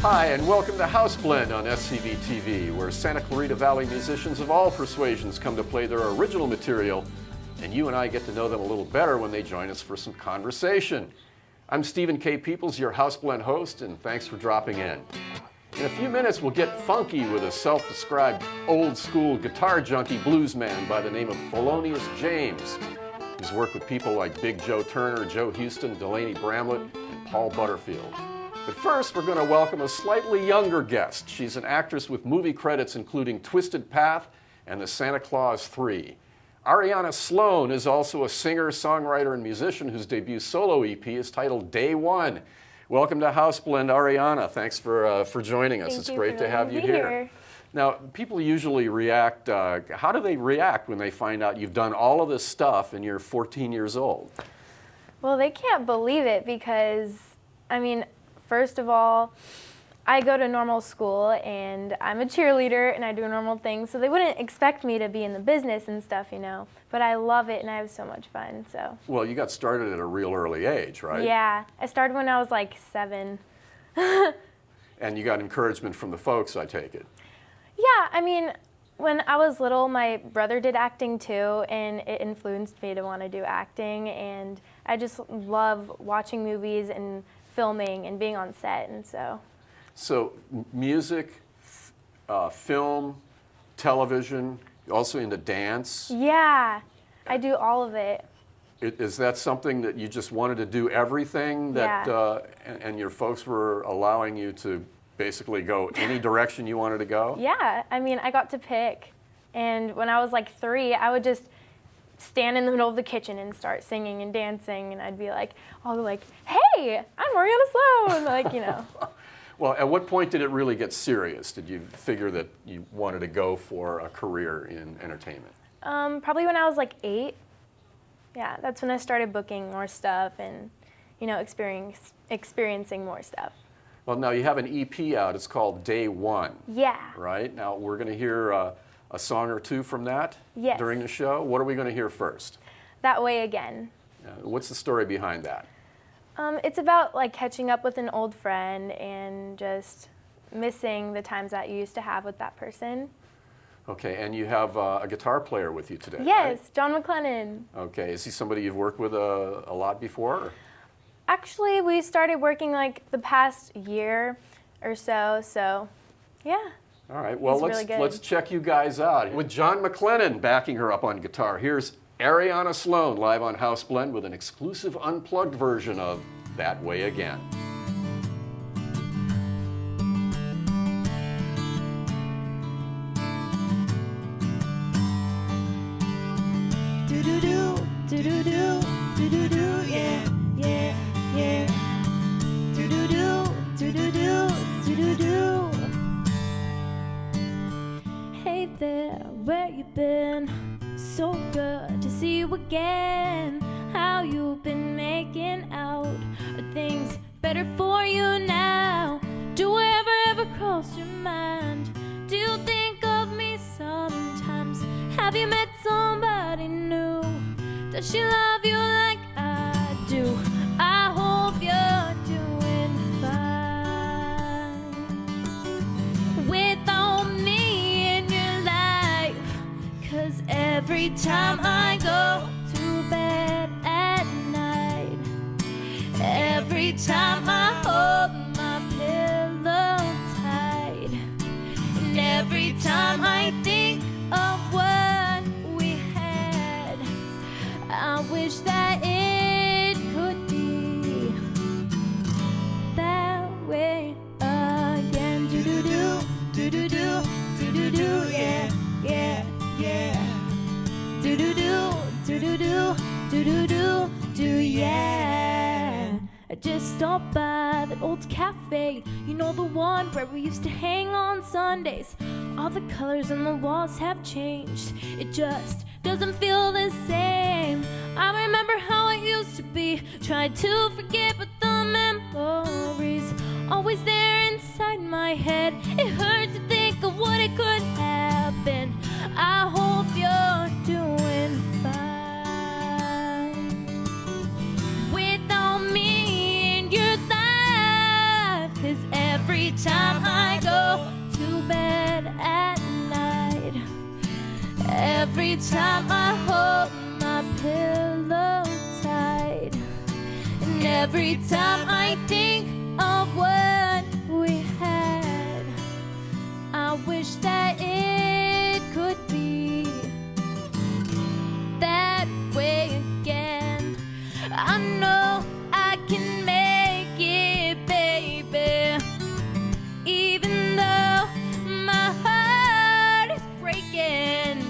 Hi, and welcome to House Blend on SCV TV, where Santa Clarita Valley musicians of all persuasions come to play their original material, and you and I get to know them a little better when they join us for some conversation. I'm Stephen K. Peoples, your House Blend host, and thanks for dropping in. In a few minutes, we'll get funky with a self-described old-school guitar junkie blues man by the name of Thelonious James, who's worked with people like Big Joe Turner, Joe Houston, Delaney Bramlett, and Paul Butterfield. But first, we're going to welcome a slightly younger guest. She's an actress with movie credits including Twisted Path and The Santa Claus 3. Ariana Sloan is also a singer, songwriter, and musician whose debut solo EP is titled Day One. Welcome to House Blend, Ariana. Thanks for joining us. It's great to have you here. Now, people usually react, how do they react when they find out you've done all of this stuff and you're 14 years old? Well, they can't believe it because, first of all, I go to normal school and I'm a cheerleader and I do normal things, so they wouldn't expect me to be in the business and stuff, but I love it and I have so much fun, so. Well, you got started at a real early age, right? Yeah, I started when I was like 7. And you got encouragement from the folks, I take it? Yeah, when I was little, my brother did acting too, and it influenced me to want to do acting, and I just love watching movies and filming and being on set, and so. So music, film, television, also into dance? Yeah, I do all of it. Is that something that you just wanted to do everything that, Yeah. And your folks were allowing you to basically go any direction you wanted to go? Yeah, I got to pick, and when I was like 3, I would just stand in the middle of the kitchen and start singing and dancing, and I'd be like, hey, I'm Ariana Sloan, Well, at what point did it really get serious? Did you figure that you wanted to go for a career in entertainment? Probably when I was like 8. Yeah, that's when I started booking more stuff and, experiencing more stuff. Well, now you have an EP out. It's called Day One. Yeah. Right? Now we're going to hear a song or two from that Yes. during the show. What are we going to hear first? That Way Again. What's the story behind that? It's about catching up with an old friend and just missing the times that you used to have with that person. Okay, and you have a guitar player with you today, Yes, right? John McLennan. Okay, is he somebody you've worked with a lot before? Or? Actually, we started working the past year or so yeah. All right, well, really good. let's check you guys out. With John McLennan backing her up on guitar, here's Ariana Sloan live on House Blend with an exclusive unplugged version of That Way Again. Do-do-do, do-do-do, do-do-do, yeah, yeah, yeah. Do-do-do, do-do-do, do-do-do. Hey there, where you been? So good to see you again. How you been making out? Are things better for you now? Do ever cross your mind? Do you think of me sometimes? Have you met somebody new? Does she love you like I do? I hope you're doing fine without me in your life. 'Cause every time I go to bed at night, every time I hold my pillow tight, and every time I think of what we had, I wish that it could be that way again. Do-do-do, do-do-do, do-do-do, yeah, yeah, yeah. Do-do-do, do-do-do, do-do-do, do, yeah. I just stopped by that old cafe, the one where we used to hang on Sundays. All the colors on the walls have changed, it just doesn't feel the same. I remember how it used to be, tried to forget, but the memories always there inside my head. It hurt to think of what it could have been. I hope you're doing fine without me in your life. 'Cause every every time I go to bed at night, every time I hold my pillow tight, and every time I think of what we had, I wish that it could be that way again. I know I can make it, baby, even though my heart is breaking.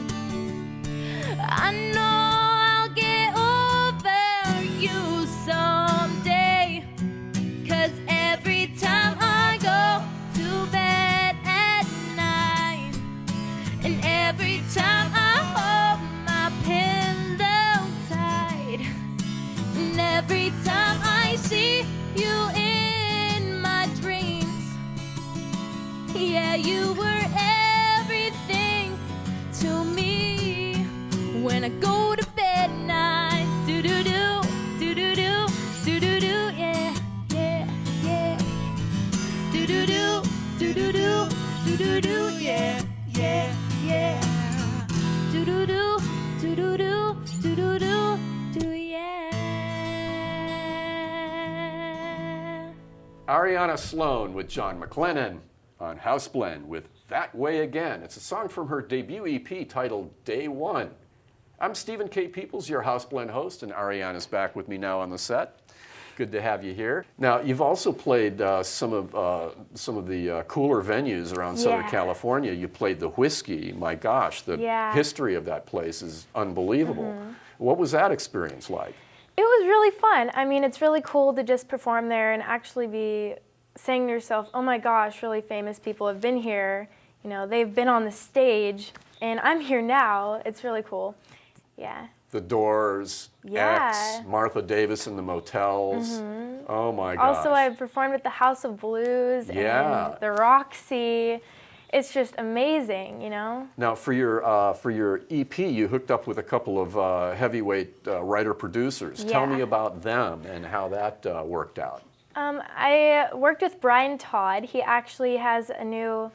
I know I'll get over you someday, 'cause every time I go to bed at night, and every time I hold my pillow tight, and every time I see you in my dreams, yeah, you were everything to me. When I go to bed at night, do-do-do, do-do-do, do-do-do, yeah, yeah, yeah. Do-do-do, do-do-do, do-do-do, yeah, yeah, yeah. Do-do-do, do-do-do, do-do-do, do, yeah. Ariana Sloan with John McLennan on House Blend with That Way Again. It's a song from her debut EP titled Day One. I'm Stephen K. Peoples, your House Blend host, and Ariana's back with me now on the set. Good to have you here. Now, you've also played some of the cooler venues around Southern Yeah. California. You played the Whiskey. My gosh, the history of that place is unbelievable. What was that experience like? It was really fun. I mean, it's really cool to just perform there and actually be saying to yourself, oh my gosh, really famous people have been here. You know, they've been on the stage, and I'm here now. It's really cool. Yeah. The Doors, Yeah. X, Martha Davis in the Motels. Oh my gosh. Also, I performed at the House of Blues Yeah. and the Roxy. It's just amazing, you know? Now, for your EP, you hooked up with a couple of heavyweight writer-producers. Tell me Yeah. about them and how that worked out. I worked with Brian Todd. He actually has a new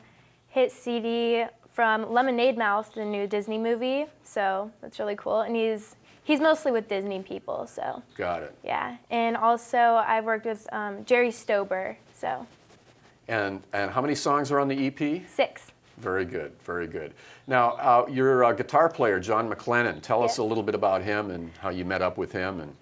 hit CD from Lemonade Mouth, the new Disney movie. So that's really cool. And he's mostly with Disney people, so. Got it. Yeah. And also I've worked with Jerry Stober, so. And how many songs are on the EP? 6. Very good, very good. Now, your guitar player, John McLennan, tell us Yes. a little bit about him and how you met up with him. And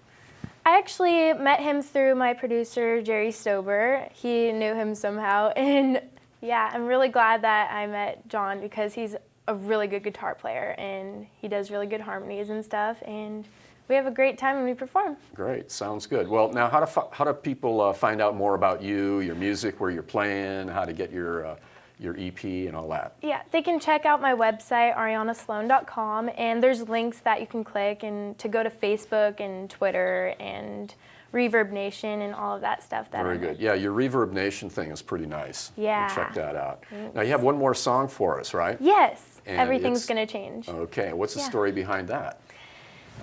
I actually met him through my producer, Jerry Stober. He knew him somehow. And yeah, I'm really glad that I met John because he's a really good guitar player and he does really good harmonies and stuff. And we have a great time when we perform. Great, sounds good. Well, now how do people find out more about you, your music, where you're playing, how to get your EP and all that? Yeah, they can check out my website, arianasloan.com, and there's links that you can click and to go to Facebook and Twitter and Reverb Nation and all of that stuff. Very good. Yeah, your Reverb Nation thing is pretty nice. Yeah. We'll check that out. Now, you have one more song for us, right? Yes, And everything's it's- going to change. Okay, what's the Yeah. story behind that?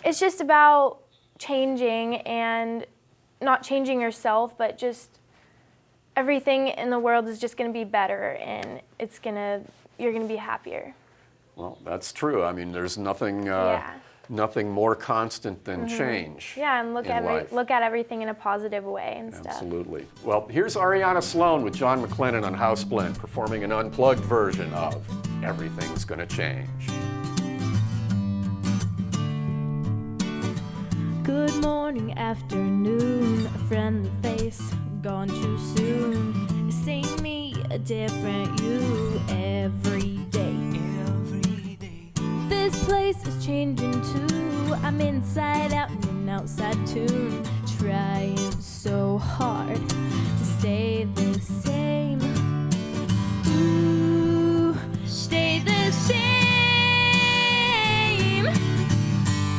It's just about changing and not changing yourself, but just everything in the world is just going to be better and you're going to be happier. Well, that's true. I mean, there's nothing nothing more constant than change. Yeah, and look in at life. look at everything in a positive way and stuff. Absolutely. Well, here's Ariana Sloan with John McLennan on House Blend performing an unplugged version of Everything's Gonna Change. Good morning, afternoon, a friendly face, gone too soon. Same me, a different you, every day. This place is changing too. I'm inside out and an outside tune, trying so hard to stay the same. Ooh, stay the same.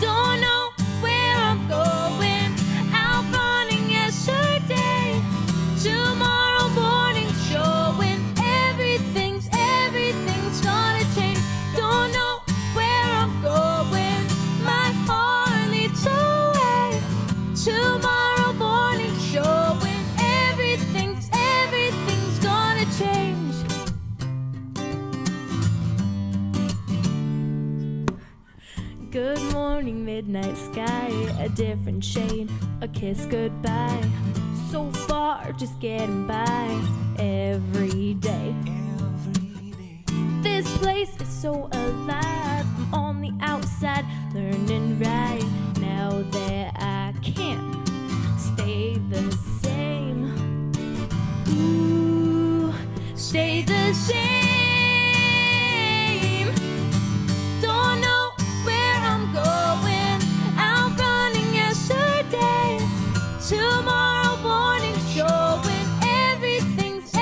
Don't know where I'm going. Out running yesterday. Tomorrow morning showing. Everything's gonna change. Don't know where I'm going. My heart leads away. Tomorrow morning showing. Everything's morning, midnight sky, a different shade, a kiss goodbye. So far, just getting by every day. This place is so alive. I'm on the outside, learning right now that I can't stay the same. Ooh, stay the same. Don't know where I'm going. Out running yesterday. Tomorrow morning showing everything's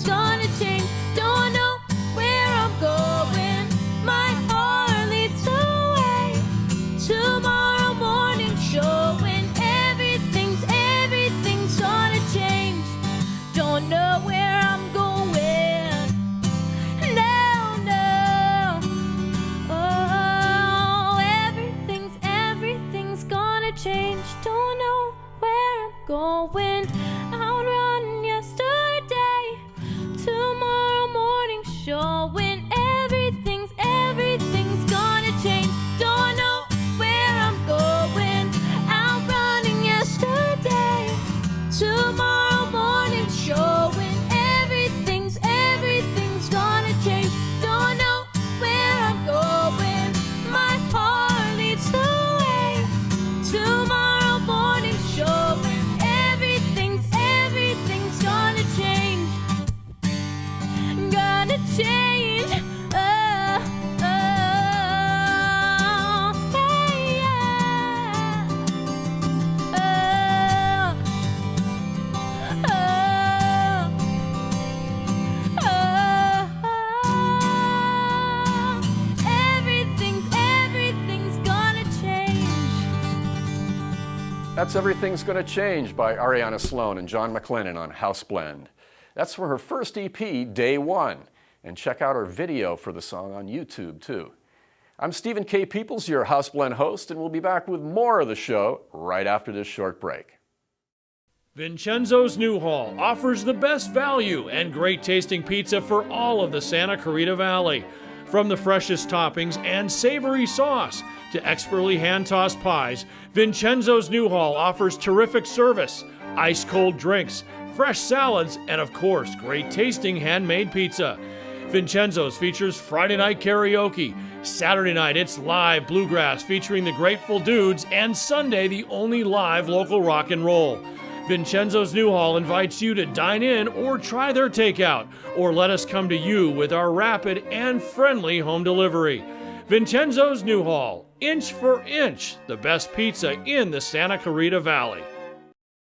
gonna change. Don't know where I'm going. My heart leads the way. Tomorrow morning showing everything's gonna change. Don't know where I'm going. No, no. Oh, everything's gonna change. Don't know where I'm going. Out running yesterday. Tomorrow morning showing everything's gonna change. Don't know where I'm going. Out running yesterday. Tomorrow morning showing everything's gonna change. Don't know where I'm going. My heart leads the way. Tomorrow morning showing everything's gonna change. Gonna change. Oh, oh, yeah. Oh, oh, oh. Everything's gonna change. That's Everything's Gonna Change by Ariana Sloan and John McLennan on House Blend. That's for her first EP, Day One. And check out her video for the song on YouTube, too. I'm Stephen K. Peoples, your House Blend host, and we'll be back with more of the show right after this short break. Vincenzo's Newhall offers the best value and great tasting pizza for all of the Santa Clarita Valley. From the freshest toppings and savory sauce to expertly hand-tossed pies, Vincenzo's Newhall offers terrific service, ice-cold drinks, fresh salads, and of course, great tasting handmade pizza. Vincenzo's features Friday night karaoke. Saturday night, it's live bluegrass featuring the Grateful Dudes, and Sunday, the only live local rock and roll. Vincenzo's Newhall invites you to dine in or try their takeout, or let us come to you with our rapid and friendly home delivery. Vincenzo's Newhall, inch for inch, the best pizza in the Santa Clarita Valley.